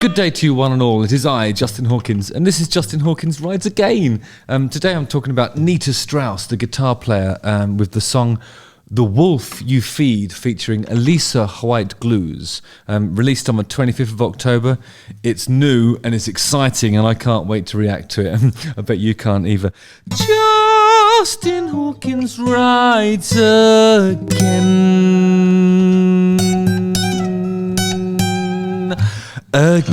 Good day to you one and all, it is I, Justin Hawkins, and this is Justin Hawkins Rides Again. Today I'm talking about Nita Strauss, the guitar player, with the song The Wolf You Feed, featuring Alissa White-Gluz, released on the 25th of October. It's new and it's exciting and I can't wait to react to it. I bet you can't either. Justin Hawkins Rides Again.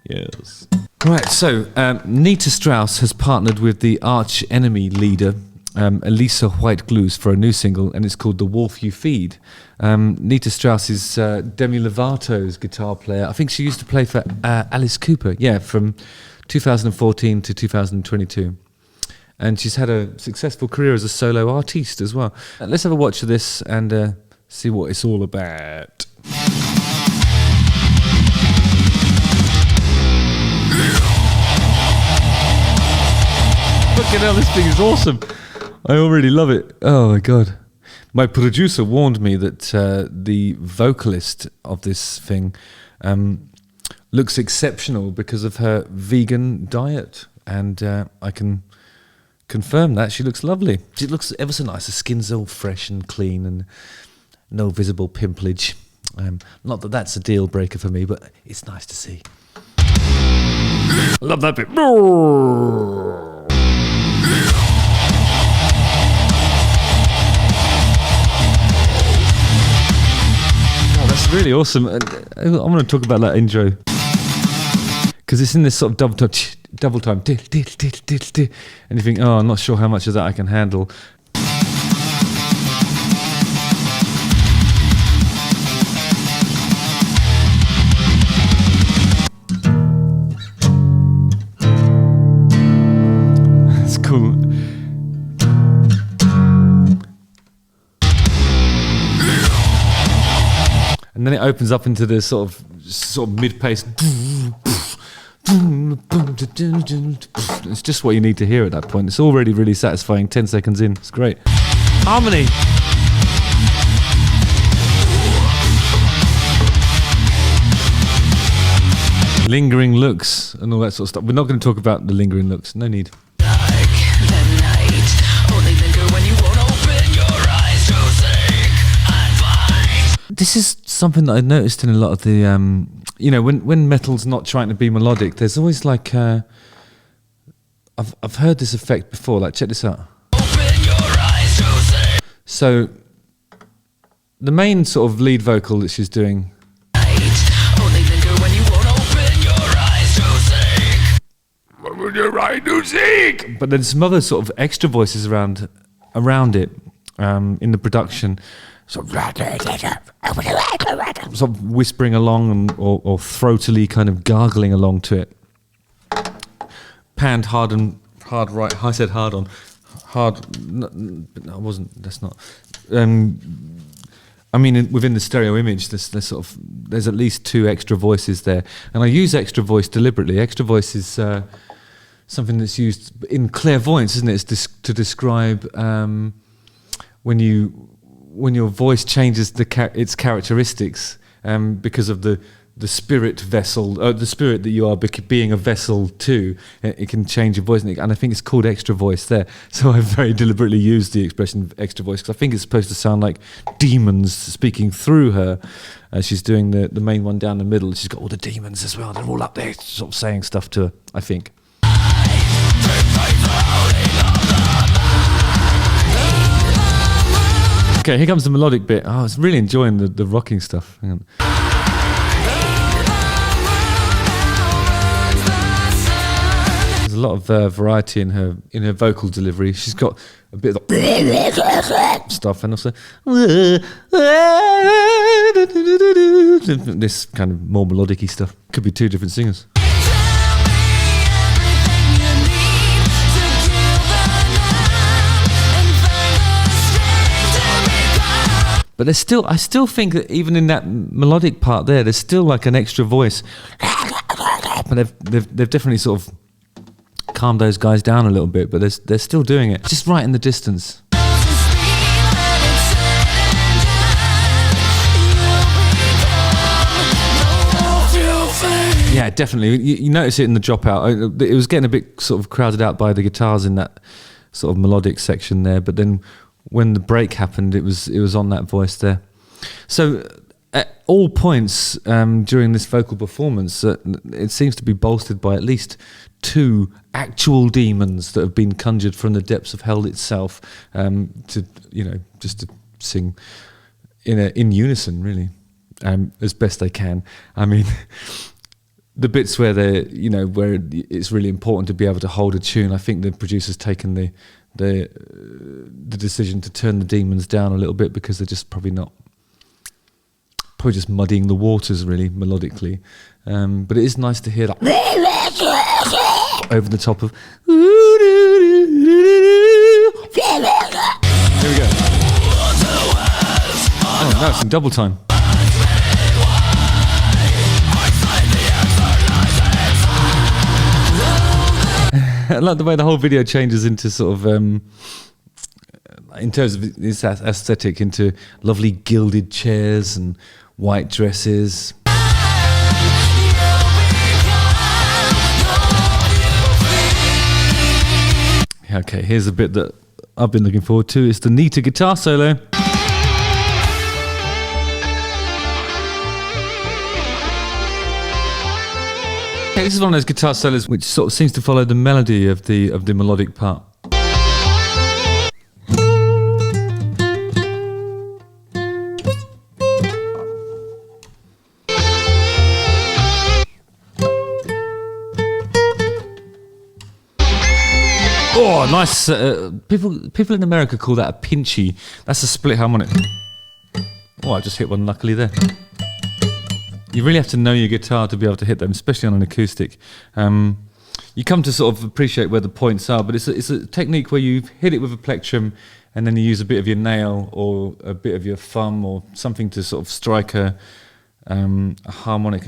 Yes. Right, so Nita Strauss has partnered with the arch enemy leader, Alissa White-Gluz, for a new single, and it's called The Wolf You Feed. Nita Strauss is Demi Lovato's guitar player. I think she used to play for Alice Cooper, from 2014 to 2022. And she's had a successful career as a solo artiste as well. Let's have a watch of this and see what it's all about. Fucking hell, this thing is awesome. I already love it. Oh my God. My producer warned me that the vocalist of this thing looks exceptional because of her vegan diet. And I can confirm that. She looks lovely. She looks ever so nice. Her skin's all fresh and clean and no visible pimplage. Not that that's a deal breaker for me, but it's nice to see. I love that bit. Oh, that's really awesome. I'm going to talk about that intro because it's in this sort of double time, and you think, oh, I'm not sure how much of that I can handle. That's cool. And then it opens up into this sort of mid-pace. It's just what you need to hear at that point. It's already really satisfying 10 seconds in. It's great. Harmony. Lingering looks and all that sort of stuff. We're not going to talk about the lingering looks. No need. This is something that I noticed in a lot of the, when metal's not trying to be melodic, there's always like, I've heard this effect before, like check this out. So, the main sort of lead vocal that she's doing, but then some other sort of extra voices around it in the production. Sort of whispering along or throatily kind of gargling along to it. Panned hard right. I said hard on. Hard. No, I wasn't. That's not. I mean, within the stereo image, there's at least two extra voices there, and I use extra voice deliberately. Extra voice is something that's used in clairvoyance, isn't it? It's to describe when your voice changes its characteristics because of the spirit vessel, the spirit that you are being a vessel to, it can change your voice, and I think it's called extra voice there. So I very deliberately used the expression extra voice because I think it's supposed to sound like demons speaking through her. She's doing the main one down the middle. She's got all the demons as well. They're all up there sort of saying stuff to her, I think. Okay, here comes the melodic bit. Oh, I was really enjoying the rocking stuff. Hang on. There's a lot of variety in her vocal delivery. She's got a bit of stuff and also this kind of more melodic-y stuff. Could be two different singers. But I still think that even in that melodic part there's still like an extra voice. But they've definitely sort of calmed those guys down a little bit, but they're still doing it. Just right in the distance. Yeah, definitely. You notice it in the dropout. It was getting a bit sort of crowded out by the guitars in that sort of melodic section there, but then when the break happened, it was on that voice there. So at all points during this vocal performance, it seems to be bolstered by at least 2 actual demons that have been conjured from the depths of hell itself, to just to sing in unison, really, as best they can. I mean, the bits where where it's really important to be able to hold a tune, I think the producer's taken the decision to turn the demons down a little bit, because they're just probably just muddying the waters, really, melodically. But it is nice to hear that over the top of. Here we go. Oh, no, it's in double time. I like the way the whole video changes into sort of, in terms of its aesthetic, into lovely gilded chairs and white dresses. Okay, here's a bit that I've been looking forward to. It's the Nita guitar solo. Okay, this is one of those guitar solos which sort of seems to follow the melody of the melodic part. Oh, nice. People in America call that a pinchy. That's a split harmonic. Oh, I just hit one luckily there. You really have to know your guitar to be able to hit them, especially on an acoustic. You come to sort of appreciate where the points are, but it's a technique where you hit it with a plectrum and then you use a bit of your nail or a bit of your thumb or something to sort of strike a harmonic.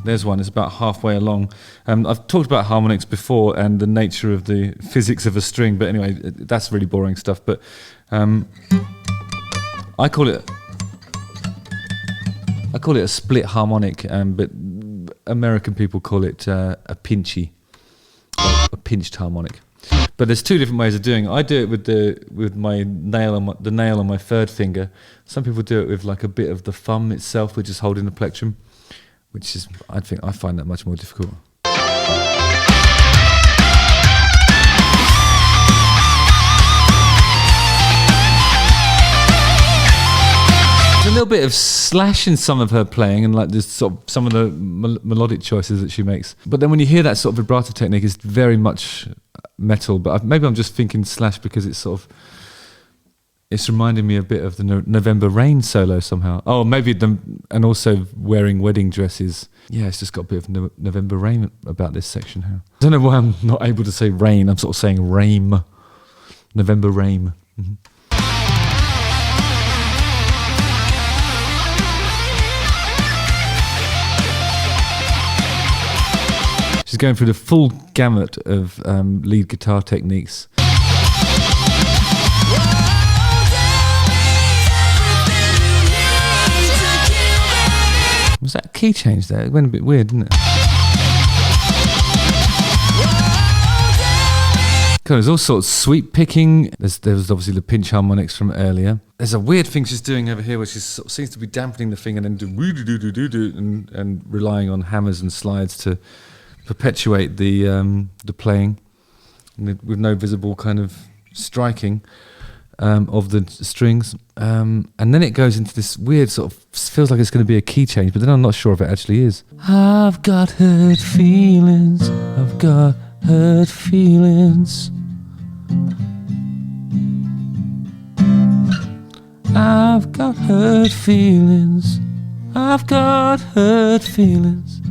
There's one, it's about halfway along. I've talked about harmonics before and the nature of the physics of a string, but anyway, that's really boring stuff. But I call it a split harmonic, but American people call it a pinchy, or a pinched harmonic. But there's 2 different ways of doing it. I do it with my nail on the nail on my 3rd finger. Some people do it with like a bit of the thumb itself, which is holding the plectrum, which is, I find that much more difficult. There's a little bit of slash in some of her playing, and like there's sort of some of the melodic choices that she makes. But then when you hear that sort of vibrato technique, it's very much metal. But maybe I'm just thinking slash because it's sort of, it's reminding me a bit of the November Rain solo somehow. Oh, maybe and also wearing wedding dresses. Yeah, it's just got a bit of November Rain about this section here. I don't know why I'm not able to say rain. I'm sort of saying rain. November Rain. Mm-hmm. She's going through the full gamut of lead guitar techniques. Was that a key change there? It went a bit weird, didn't it? There's all sorts of sweep picking. There was obviously the pinch harmonics from earlier. There's a weird thing she's doing over here where she sort of seems to be dampening the thing and then do and relying on hammers and slides to perpetuate the playing with no visible kind of striking of the strings, and then it goes into this weird sort of, feels like it's going to be a key change, but then I'm not sure if it actually is. I've got hurt feelings, I've got hurt feelings, I've got hurt feelings, I've got hurt feelings.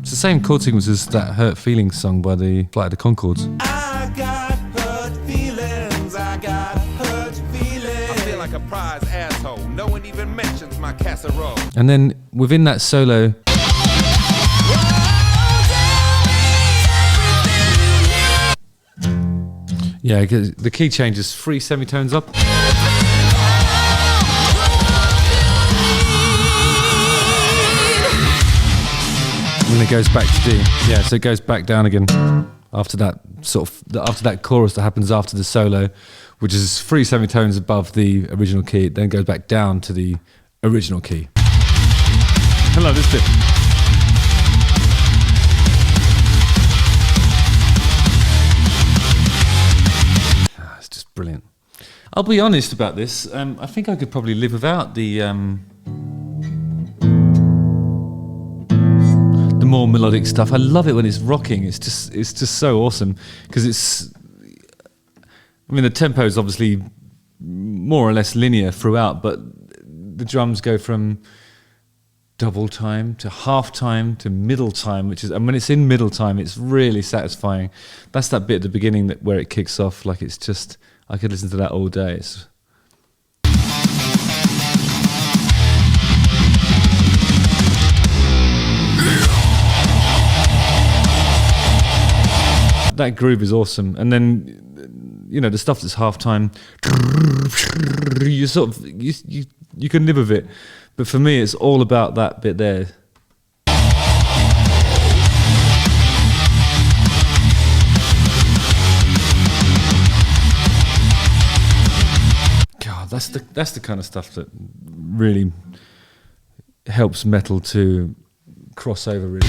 It's the same chord sequence as that Hurt Feelings song by the Flight of the Conchords. I got hurt feelings, I got hurt feelings. I feel like a prize asshole, no one even mentions my casserole. And then within that solo, yeah, the key changes 3 semitones up. it goes back to D. Yeah, so it goes back down again after that after that chorus that happens after the solo, which is 3 semitones above the original key. It then goes back down to the original key. I love this bit. It's just brilliant. I'll be honest about this. I think I could probably live without the more melodic stuff. I love it when it's rocking. It's just so awesome because it's. I mean, the tempo is obviously more or less linear throughout, but the drums go from double time to half time to middle time, and when it's in middle time, it's really satisfying. That's that bit at the beginning where it kicks off. Like it's just, I could listen to that all day. That groove is awesome, and then the stuff that's half time, you sort of you can live with it, but for me it's all about that bit there. God, that's the kind of stuff that really helps metal to cross over really.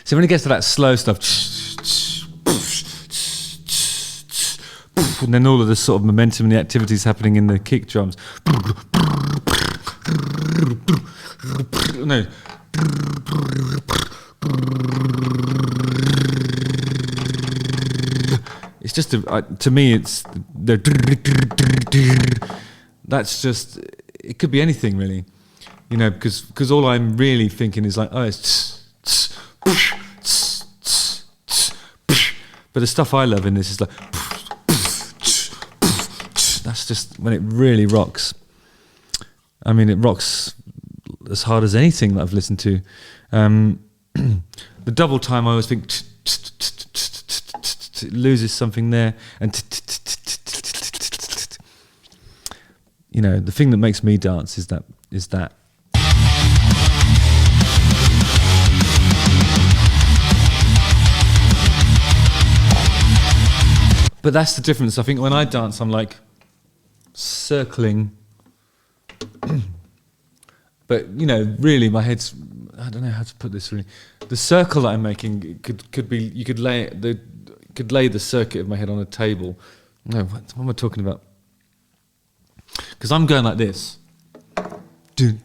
So when it gets to that slow stuff, and then all of the sort of momentum and the activities happening in the kick drums. No. It's just, to me, it's the. That's just, it could be anything really, because all I'm really thinking is like, oh, it's. But the stuff I love in this is like that's just when it really rocks. I mean, it rocks as hard as anything that I've listened to. The double time I always think it loses something there, and the thing that makes me dance is that. But that's the difference. I think when I dance, I'm like circling. But really, my head's. I don't know how to put this. Really, the circle that I'm making could be. You could lay the circuit of my head on a table. No, what am I talking about? Because I'm going like this. And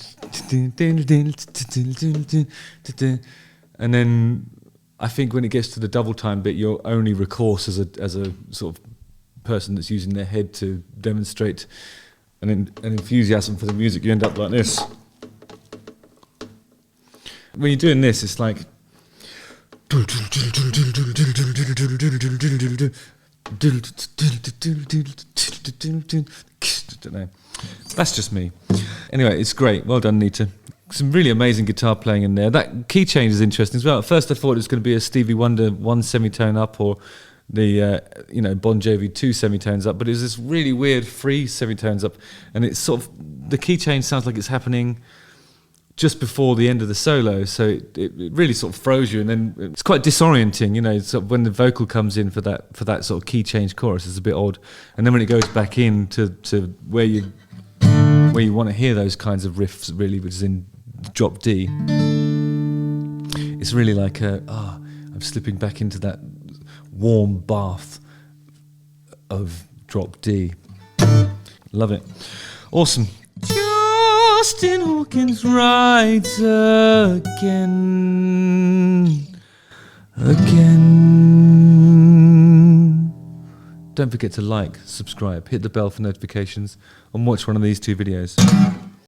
then. I think when it gets to the double time bit, your only recourse as a sort of person that's using their head to demonstrate an enthusiasm for the music, you end up like this. When you're doing this, it's like. I don't know. That's just me. Anyway, it's great. Well done, Nita. Some really amazing guitar playing in there. That key change is interesting as well. At first I thought it was going to be a Stevie Wonder 1 semitone up or the Bon Jovi 2 semitones up, but it was this really weird 3 semitones up, and it's sort of the key change sounds like it's happening just before the end of the solo, so it really sort of throws you, and then it's quite disorienting, sort of when the vocal comes in for that sort of key change chorus, it's a bit odd, and then when it goes back in to where you want to hear those kinds of riffs really, which is in drop D, it's really like I'm slipping back into that warm bath of drop D. Love it. Awesome. Justin Hawkins rides again. Don't forget to like, subscribe, hit the bell for notifications, and watch one of these 2 videos.